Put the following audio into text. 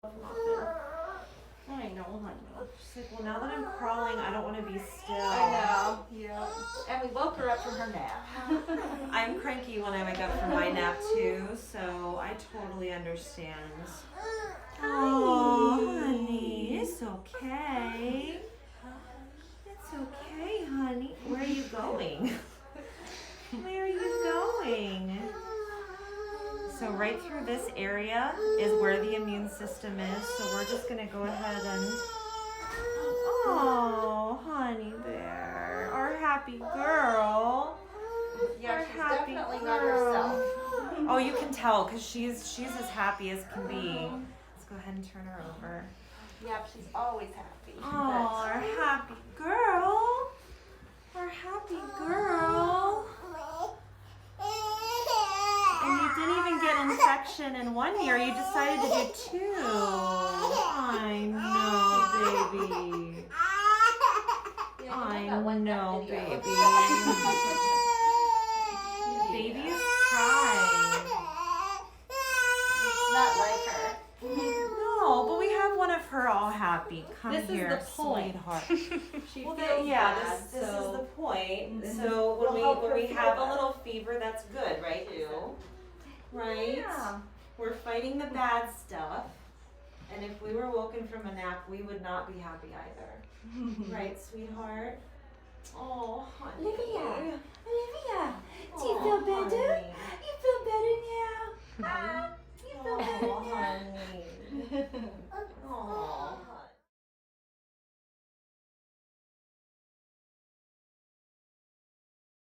I know, honey. She's like, well, now that I'm crawling, I don't want to be still. I know, yeah. And we woke her up from her nap. I'm cranky when I wake up from my nap too, so I totally understand. Oh, honey, it's okay. It's okay, honey. Where are you going? Where are you going? So right through this area is where the immune system is. So we're just gonna go ahead and, oh, honey bear, our happy girl. Yeah, Our she's happy definitely girl. not herself. Oh, you can tell because she's as happy as can be. Let's go ahead and turn her over. Yep, she's always happy. Oh, our happy girl. Our happy girl. And you didn't even get infection in 1 year. You decided to do 2. I know, baby. Yeah, I that one know, video. baby. Babies cry. It's not like her. No, but we have one of her all happy. Come This is here, the point. sweetheart. She Well, feels yeah, bad, this is so the point. This So will help when her we feel have a better. little fever, that's good, right, you? Right? yeah. We're fighting the bad stuff. And if we were woken from a nap, we would not be happy either. Right, sweetheart? Oh, honey. Look